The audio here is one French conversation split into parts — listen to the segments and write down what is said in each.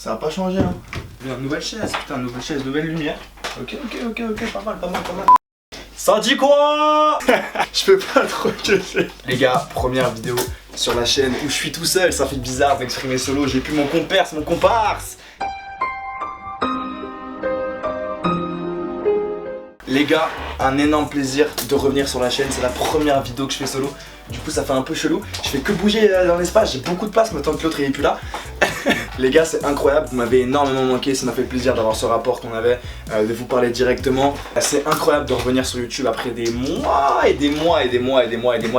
Ça va pas changer hein. Bien, nouvelle chaise, putain, nouvelle chaise, nouvelle lumière. Ok, pas mal. Ça dit quoi? Je peux pas trop cacher. Les gars, première vidéo sur la chaîne où je suis tout seul, ça fait bizarre d'exprimer solo, j'ai plus mon comparse, Les gars, un énorme plaisir de revenir sur la chaîne, c'est la première vidéo que je fais solo. Du coup ça fait un peu chelou, je fais que bouger dans l'espace, j'ai beaucoup de place maintenant que l'autre il est plus là. Les gars c'est incroyable, vous m'avez énormément manqué, ça m'a fait plaisir d'avoir ce rapport qu'on avait, de vous parler directement. C'est incroyable de revenir sur YouTube après des mois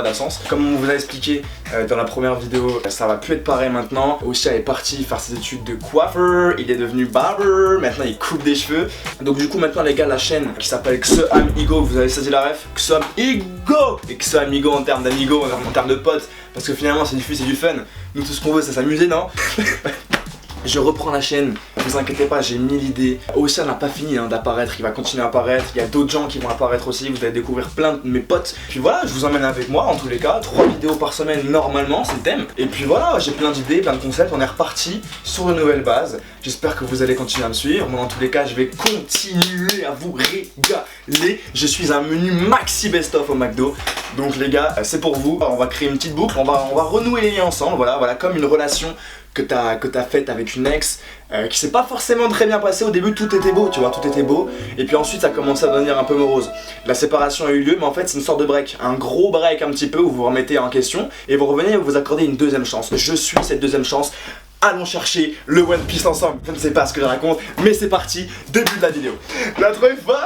d'absence. Comme on vous a expliqué dans la première vidéo, ça va plus être pareil maintenant. Ossia est parti faire ses études de coiffeur, il est devenu barber, maintenant il coupe des cheveux. Donc du coup maintenant les gars, la chaîne qui s'appelle XeAmigo, vous avez saisi la ref, XeAmigo et XeAmigo en termes d'amigo, en termes de potes, parce que finalement c'est du fun. Nous tout ce qu'on veut c'est s'amuser, non? Je reprends la chaîne, ne vous inquiétez pas, j'ai 1000 idées. Ossia n'a pas fini d'apparaître, il va continuer à apparaître. Il y a d'autres gens qui vont apparaître aussi, vous allez découvrir plein de mes potes. Puis voilà, je vous emmène avec moi en tous les cas, 3 vidéos par semaine normalement, c'est le thème. Et puis voilà, j'ai plein d'idées, plein de concepts, on est reparti sur de nouvelles bases. J'espère que vous allez continuer à me suivre. Moi en tous les cas, je vais continuer à vous régaler. Je suis un menu maxi best-of au McDo. Donc les gars, c'est pour vous. On va créer une petite boucle, on va renouer les liens ensemble, voilà, comme une relation que t'as faite avec une ex qui s'est pas forcément très bien passée. Au début tout était beau, tu vois, tout était beau. Et puis ensuite ça a commencé à devenir un peu morose. La séparation a eu lieu, mais en fait c'est une sorte de break. Un gros break un petit peu où vous vous remettez en question et vous revenez et vous accordez une deuxième chance. Je suis cette deuxième chance. Allons chercher le One Piece ensemble. Je ne sais pas ce que je raconte, mais c'est parti, début de la vidéo. La trop folle.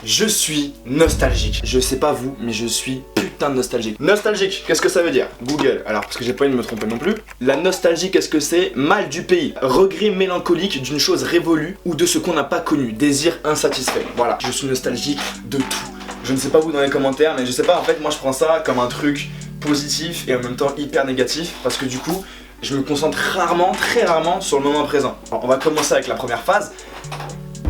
Je suis nostalgique. Je sais pas vous, mais je suis putain de nostalgique. Nostalgique, qu'est-ce que ça veut dire? Google, alors parce que j'ai pas envie de me tromper non plus. La nostalgie, qu'est-ce que c'est? Mal du pays. Regret mélancolique d'une chose révolue ou de ce qu'on n'a pas connu. Désir insatisfait. Voilà, je suis nostalgique de tout. Je ne sais pas vous dans les commentaires, mais je sais pas, en fait moi je prends ça comme un truc positif et en même temps hyper négatif, parce que du coup je me concentre rarement, très rarement sur le moment présent. Alors, on va commencer avec la première phase.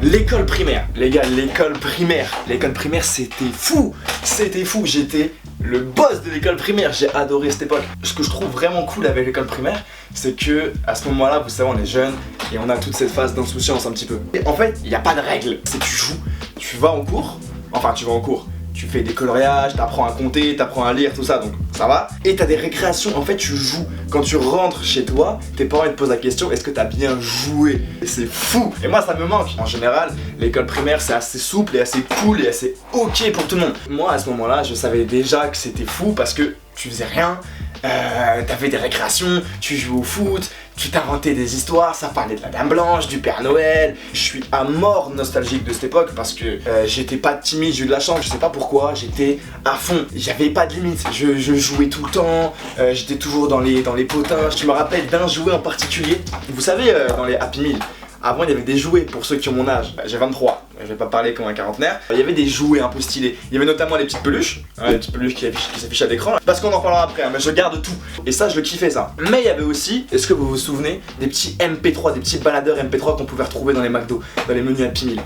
L'école primaire. Les gars, l'école primaire. L'école primaire, c'était fou. C'était fou. J'étais le boss de l'école primaire. J'ai adoré cette époque. Ce que je trouve vraiment cool avec l'école primaire, c'est que à ce moment-là, vous savez, on est jeune et on a toute cette phase d'insouciance un petit peu. Et en fait, il n'y a pas de règles. C'est tu joues, tu vas en cours. Enfin, tu vas en cours. Tu fais des coloriages, t'apprends à compter, t'apprends à lire, tout ça, donc ça va. Et t'as des récréations, en fait tu joues. Quand tu rentres chez toi, tes parents ils te posent la question, est-ce que t'as bien joué? Et c'est fou. Et moi ça me manque. En général, l'école primaire c'est assez souple et assez cool et assez ok pour tout le monde. Moi à ce moment-là, je savais déjà que c'était fou parce que tu faisais rien. T'avais des récréations, tu jouais au foot, tu t'inventais des histoires, ça parlait de la Dame Blanche, du Père Noël. Je suis à mort nostalgique de cette époque parce que j'étais pas timide, j'ai eu de la chance, je sais pas pourquoi, j'étais à fond, j'avais pas de limite, je jouais tout le temps, j'étais toujours dans les potins. Je me rappelle d'un jouet en particulier, vous savez dans les Happy Meal, avant il y avait des jouets pour ceux qui ont mon âge, j'ai 23, je vais pas parler comme un quarantenaire. Il y avait des jouets un peu stylés, il y avait notamment les petites peluches, les petites peluches qui s'affichent à l'écran, parce qu'on en parlera après, mais je garde tout. Et ça je le kiffais ça. Mais il y avait aussi, est-ce que vous vous souvenez, des petits MP3, des petits baladeurs MP3 qu'on pouvait retrouver dans les McDo, dans les menus Happy Meal.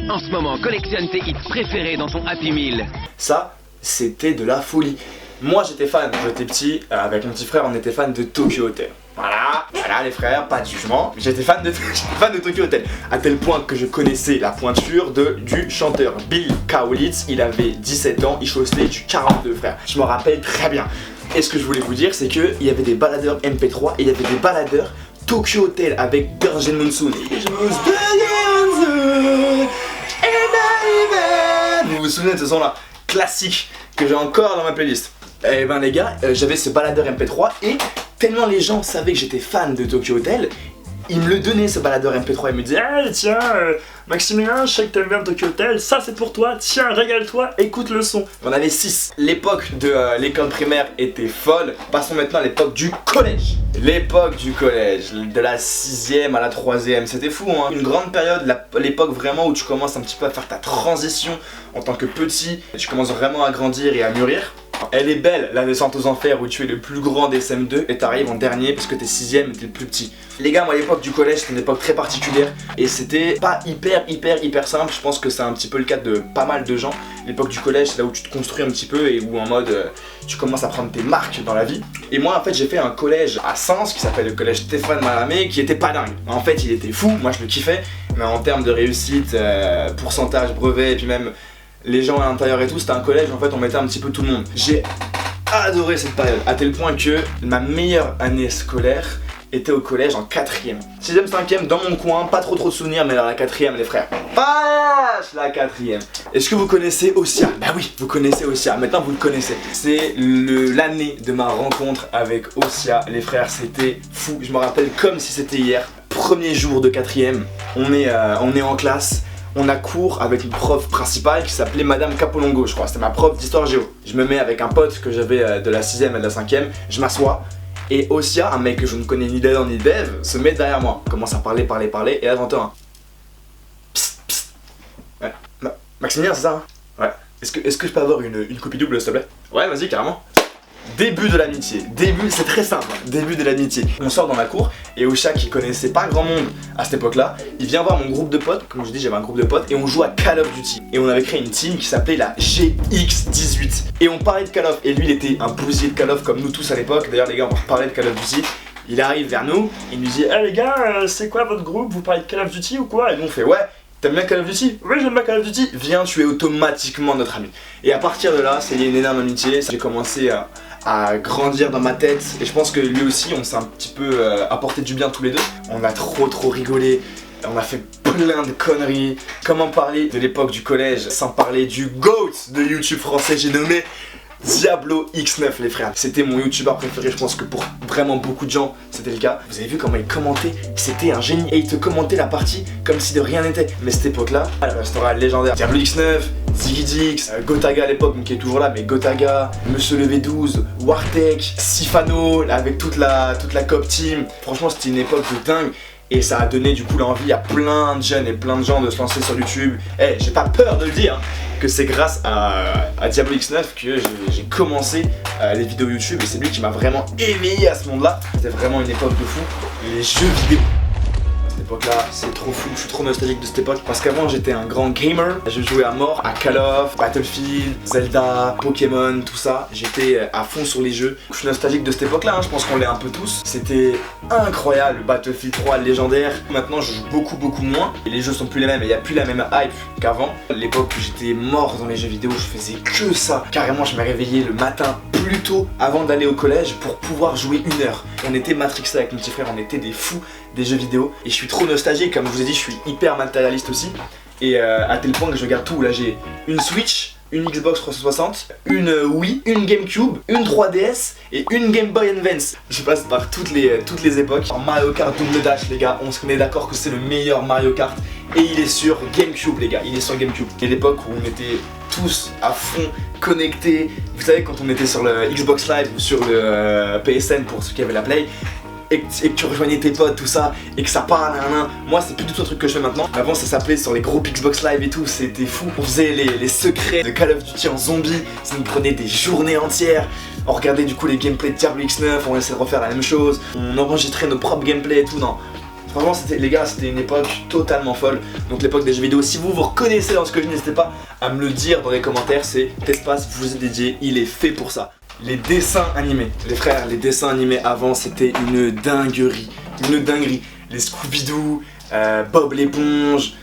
En ce moment, collectionne tes hits préférés dans ton Happy Meal. Ça, c'était de la folie. Moi j'étais fan, j'étais petit, avec mon petit frère on était fan de Tokyo Hotel. Voilà les frères, pas de jugement. J'étais fan de Tokyo Hotel. À tel point que je connaissais la pointure du chanteur Bill Kaulitz. Il avait 17 ans, il chaussait du 42 frères. Je me rappelle très bien. Et ce que je voulais vous dire c'est qu'il y avait des baladeurs MP3 et il y avait des baladeurs Tokyo Hotel avec Girls Monsoon. Vous vous souvenez de ce son là? Classique que j'ai encore dans ma playlist. Et ben les gars, j'avais ce baladeur MP3 et tellement les gens savaient que j'étais fan de Tokyo Hotel, ils me le donnaient ce baladeur MP3 et me disaient hey, tiens Maximilien, je sais que t'aimes bien Tokyo Hotel, ça c'est pour toi, tiens régale-toi, écoute le son. On avait 6. L'époque de l'école primaire était folle. Passons maintenant à l'époque du collège. L'époque du collège, de la 6e à la 3e, c'était fou hein. Une grande période, l'époque vraiment où tu commences un petit peu à faire ta transition en tant que petit. Tu commences vraiment à grandir et à mûrir. Elle est belle, la descente aux enfers où tu es le plus grand des SM2 et t'arrives en dernier parce que t'es 6ème et t'es le plus petit. Les gars, moi à l'époque du collège c'était une époque très particulière et c'était pas hyper simple. Je pense que c'est un petit peu le cas de pas mal de gens. L'époque du collège c'est là où tu te construis un petit peu et où en mode tu commences à prendre tes marques dans la vie. Et moi en fait j'ai fait un collège à Sens qui s'appelle le collège Stéphane Mallarmé qui était pas dingue. En fait il était fou, moi je le kiffais, mais en termes de réussite, pourcentage, brevet et puis même les gens à l'intérieur et tout, c'était un collège en fait on mettait un petit peu tout le monde. J'ai adoré cette période à tel point que ma meilleure année scolaire était au collège en 4ème. 6ème, 5ème dans mon coin, pas trop de souvenirs, mais alors la 4ème les frères. Vache la 4ème. Est-ce que vous connaissez Ossia? Bah oui, vous connaissez Ossia, maintenant vous le connaissez. C'est l'année de ma rencontre avec Ossia, les frères, c'était fou. Je me rappelle comme si c'était hier. Premier jour de 4ème, on est en classe. On a cours avec une prof principale qui s'appelait Madame Capolongo, je crois, c'était ma prof d'histoire géo. Je me mets avec un pote que j'avais de la 6ème et de la 5ème, je m'assois et Ossia, un mec que je ne connais ni d'Adam ni d'Eve, se met derrière moi, commence à parler et là j'entends un psst, psst. Ouais. Maximilien, c'est ça hein? Ouais. Est-ce que je peux avoir une copie double s'il te plaît? Ouais, vas-y, carrément. Début de l'amitié, c'est très simple, début de l'amitié. On sort dans la cour et Ossia qui connaissait pas grand monde à cette époque-là, il vient voir mon groupe de potes, comme je dis j'avais un groupe de potes et on joue à Call of Duty. Et on avait créé une team qui s'appelait la GX18. Et on parlait de Call of, et lui il était un bousier de Call of comme nous tous à l'époque, d'ailleurs les gars on parlait de Call of Duty. Il arrive vers nous, il nous dit hey les gars, c'est quoi votre groupe, vous parlez de Call of Duty ou quoi? Et nous on fait ouais. T'aimes bien Call of Duty? Oui j'aime bien Call of Duty. Viens, tu es automatiquement notre ami. Et à partir de là, c'est une énorme amitié. J'ai commencé à grandir dans ma tête. Et je pense que lui aussi, on s'est un petit peu apporté du bien tous les deux. On a trop rigolé. On a fait plein de conneries. Comment parler de l'époque du collège sans parler du GOAT de YouTube français, j'ai nommé Diablo X9 les frères. C'était mon youtubeur préféré, je pense que pour vraiment beaucoup de gens c'était le cas. Vous avez vu comment il commentait, c'était un génie. Et il te commentait la partie comme si de rien n'était. Mais cette époque là, elle restera légendaire. Diablo X9, ZiggyDix, Gotaga à l'époque, qui est toujours là, mais Gotaga, Monsieur le V12, Wartek, Sifano, avec toute la cop team. Franchement c'était une époque de dingue. Et ça a donné du coup l'envie à plein de jeunes et plein de gens de se lancer sur YouTube. Eh, j'ai pas peur de le dire, que c'est grâce à Diablo X9 que j'ai commencé les vidéos YouTube. Et c'est lui qui m'a vraiment éveillé à ce monde-là. C'était vraiment une époque de fou. Les jeux vidéo. Cette époque-là, c'est trop fou, je suis trop nostalgique de cette époque parce qu'avant j'étais un grand gamer, je jouais à mort à Call of, Battlefield, Zelda, Pokémon, tout ça, j'étais à fond sur les jeux. Je suis nostalgique de cette époque-là, hein. Je pense qu'on l'est un peu tous. C'était incroyable, Battlefield 3 légendaire. Maintenant je joue beaucoup moins et les jeux sont plus les mêmes et il n'y a plus la même hype qu'avant. L'époque où j'étais mort dans les jeux vidéo, je faisais que ça. Carrément je me réveillais le matin plus tôt avant d'aller au collège pour pouvoir jouer 1 heure. On était matrixés avec mon petit frère, on était des fous des jeux vidéo et je suis trop nostalgique, comme je vous ai dit je suis hyper matérialiste aussi et à tel point que je regarde tout. Là j'ai une Switch, une Xbox 360, une Wii, une GameCube, une 3DS et une Game Boy Advance. Je passe par toutes les époques. En Mario Kart Double Dash les gars, on se met d'accord que c'est le meilleur Mario Kart et il est sur GameCube les gars, il est sur GameCube. Et l'époque où on était tous à fond connectés, vous savez quand on était sur le Xbox Live ou sur le PSN pour ceux qui avaient la Play, et que tu rejoignais tes potes, tout ça, et que ça parle, moi c'est plus du tout un truc que je fais maintenant. Avant ça s'appelait sur les groupes Xbox Live et tout, c'était fou. On faisait les secrets de Call of Duty en zombie, ça nous prenait des journées entières. On regardait du coup les gameplays de Diablo X9, on essayait de refaire la même chose, on enregistrait nos propres gameplays et tout, non. Franchement c'était, les gars, c'était une époque totalement folle. Donc l'époque des jeux vidéo, si vous vous reconnaissez dans ce que je dis, n'hésitez pas à me le dire dans les commentaires. C'est cet espace vous est dédié, il est fait pour ça. Les dessins animés, les frères, les dessins animés avant c'était une dinguerie, les Scooby-Doo, Bob l'éponge,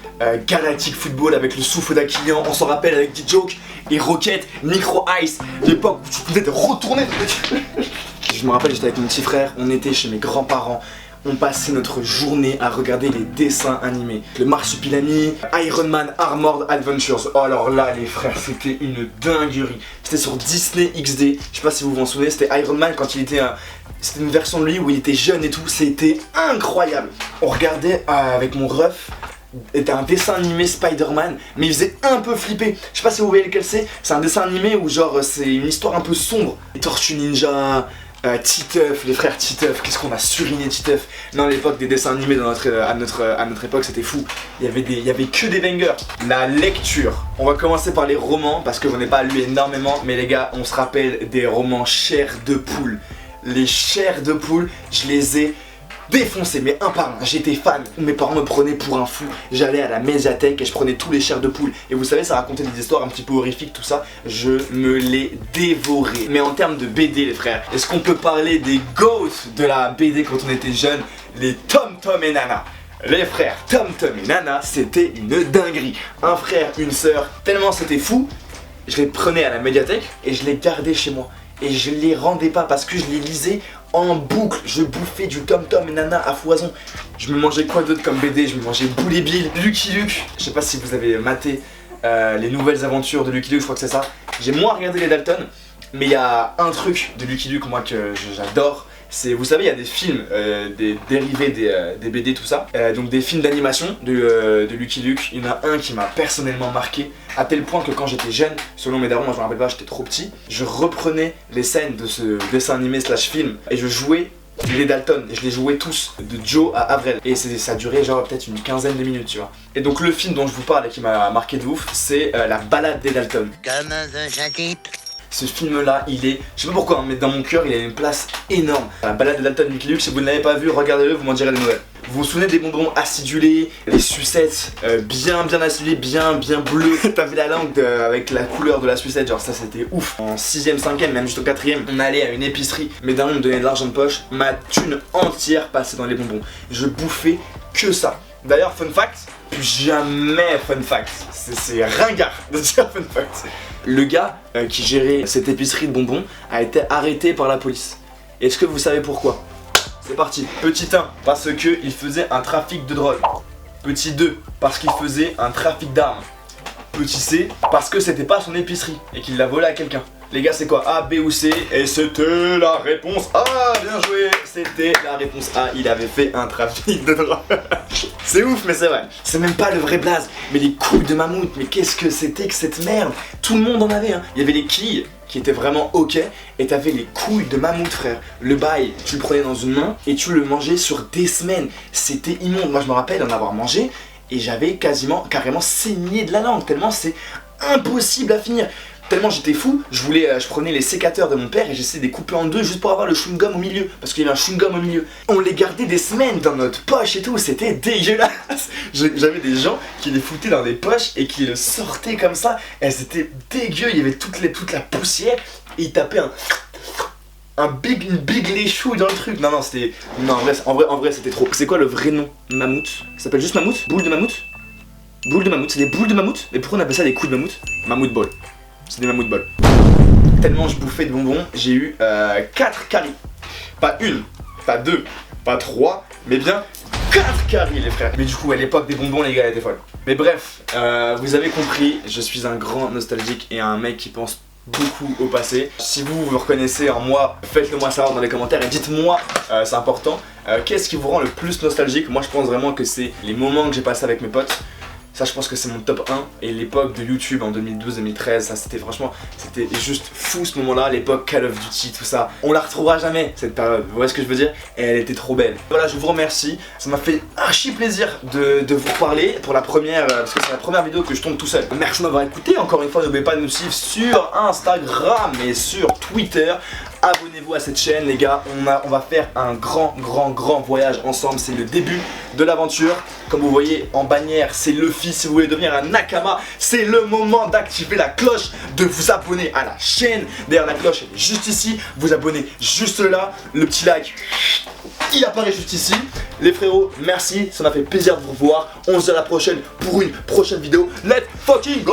Galactic Football avec le souffle d'Aquilian, on s'en rappelle avec D-Joke et Rocket, Micro Ice, l'époque où tu pouvais te retourner. Je me rappelle, j'étais avec mon petit frère, on était chez mes grands-parents. On passait notre journée à regarder les dessins animés. Le Marsupilami, Iron Man Armored Adventures. Oh alors là les frères, c'était une dinguerie. C'était sur Disney XD, je sais pas si vous vous en souvenez, c'était Iron Man quand il était c'était une version de lui où il était jeune et tout, c'était incroyable. On regardait avec mon ref, c'était un dessin animé Spider-Man, mais il faisait un peu flipper. Je sais pas si vous voyez lequel c'est un dessin animé où genre c'est une histoire un peu sombre. Les Tortues Ninja, Titeuf, les frères Titeuf, qu'est-ce qu'on a suriné Titeuf. Non, l'époque des dessins animés à notre époque, c'était fou. Il y avait que des bangers. La lecture. On va commencer par les romans parce que j'en ai pas lu énormément, mais les gars, on se rappelle des romans Chair de poule. Les chairs de poule, je les ai défoncés, mais un par un. J'étais fan, mes parents me prenaient pour un fou. J'allais à la médiathèque et je prenais tous les chairs de poule. Et vous savez, ça racontait des histoires un petit peu horrifiques, tout ça. Je me les dévorais. Mais en termes de BD, les frères, est-ce qu'on peut parler des GOAT de la BD quand on était jeune? Les Tom Tom et Nana. Les frères Tom Tom et Nana, c'était une dinguerie. Un frère, une sœur, tellement c'était fou. Je les prenais à la médiathèque et je les gardais chez moi. Et je les rendais pas parce que je les lisais en boucle. Je bouffais du Tom Tom et Nana à foison. Je me mangeais quoi d'autre comme BD? Je me mangeais Boule et Bill, Lucky Luke. Je sais pas si vous avez maté les nouvelles aventures de Lucky Luke, je crois que c'est ça. J'ai moins regardé les Dalton, mais il y a un truc de Lucky Luke moi que j'adore. C'est, vous savez, il y a des films, des dérivés des BD, tout ça. Donc des films d'animation de Lucky Luke. Il y en a un qui m'a personnellement marqué, à tel point que quand j'étais jeune, selon mes darons, moi je me rappelle pas, j'étais trop petit, je reprenais les scènes de ce dessin animé / film et je jouais les Dalton, et je les jouais tous, de Joe à Avril. Et ça durait genre peut-être une quinzaine de minutes, tu vois. Et donc le film dont je vous parle et qui m'a marqué de ouf, c'est La Balade des Dalton. Comme un type. Ce film-là, il est, je sais pas pourquoi, mais dans mon cœur, il a une place énorme. La Balade de Dalton, Lucky Luke, si vous ne l'avez pas vu, regardez-le, vous m'en direz des nouvelles. Vous vous souvenez des bonbons acidulés, les sucettes bien acidulées, bien bleus. T'avais la langue avec la couleur de la sucette, genre ça c'était ouf. En 6ème, 5ème, même jusqu'au 4ème, on allait à une épicerie, mes darons me donnaient de l'argent de poche, ma thune entière passait dans les bonbons. Je bouffais que ça. D'ailleurs, fun fact, plus jamais fun fact. C'est ringard de dire fun fact. Le gars qui gérait cette épicerie de bonbons a été arrêté par la police. Est-ce que vous savez pourquoi? C'est parti. Petit 1, parce qu'il faisait un trafic de drogue. Petit 2, parce qu'il faisait un trafic d'armes. Petit C, parce que c'était pas son épicerie et qu'il l'a volé à quelqu'un. Les gars, c'est quoi? A, B ou C? Et c'était la réponse A. Bien joué. C'était la réponse A. Il avait fait un trafic de drogue. C'est ouf, mais c'est vrai. C'est même pas le vrai blaze. Mais les couilles de mammouth, mais qu'est-ce que c'était que cette merde? Tout le monde en avait, hein. Il y avait les quilles qui étaient vraiment ok, et t'avais les couilles de mammouth, frère. Le bail, tu le prenais dans une main et tu le mangeais sur des semaines. C'était immonde. Moi, je me rappelle en avoir mangé et j'avais carrément saigné de la langue, tellement c'est impossible à finir. Tellement j'étais fou, je prenais les sécateurs de mon père et j'essayais de les couper en deux juste pour avoir le chewing-gum au milieu. Parce qu'il y avait un chewing-gum au milieu. On les gardait des semaines dans notre poche et tout, c'était dégueulasse. J'avais des gens qui les foutaient dans des poches et qui le sortaient comme ça. Elles étaient dégueu, il y avait toute la poussière et ils tapaient une big léchouille dans le truc. Non, c'était... Non, en vrai c'était trop. C'est quoi le vrai nom? Mammouth? Ça s'appelle juste mammouth? Boule de mammouth? Boule de mammouth, c'est des boules de mammouth? Mais pourquoi on appelle ça des coups de mammouth? Mammouth ball. C'est des mammouth balls. Tellement je bouffais de bonbons, j'ai eu 4 caries. Pas une, pas deux, pas 3, mais bien 4 caries les frères. Mais du coup à l'époque des bonbons les gars étaient folles. Mais bref, vous avez compris, je suis un grand nostalgique et un mec qui pense beaucoup au passé. Si vous reconnaissez en moi, faites-le moi savoir dans les commentaires et dites-moi, c'est important, qu'est-ce qui vous rend le plus nostalgique? Moi je pense vraiment que c'est les moments que j'ai passés avec mes potes. Ça je pense que c'est mon top 1. Et l'époque de YouTube en 2012-2013, ça c'était franchement, c'était juste fou ce moment là. L'époque Call of Duty, tout ça. On la retrouvera jamais cette période, vous voyez ce que je veux dire? Et elle était trop belle. Voilà, je vous remercie. Ça m'a fait archi plaisir de vous reparler pour la première, parce que c'est la première vidéo que je tombe tout seul. Merci de m'avoir écouté. Encore une fois, n'oubliez pas de nous suivre sur Instagram et sur Twitter. Abonnez-vous à cette chaîne les gars, on va faire un grand voyage ensemble, c'est le début de l'aventure. Comme vous voyez en bannière, c'est Luffy. Si vous voulez devenir un Nakama, c'est le moment d'activer la cloche, de vous abonner à la chaîne. D'ailleurs la cloche elle est juste ici, vous abonnez juste là, le petit like il apparaît juste ici. Les frérots, merci, ça m'a fait plaisir de vous revoir. On se dit à la prochaine pour une prochaine vidéo. Let's fucking go!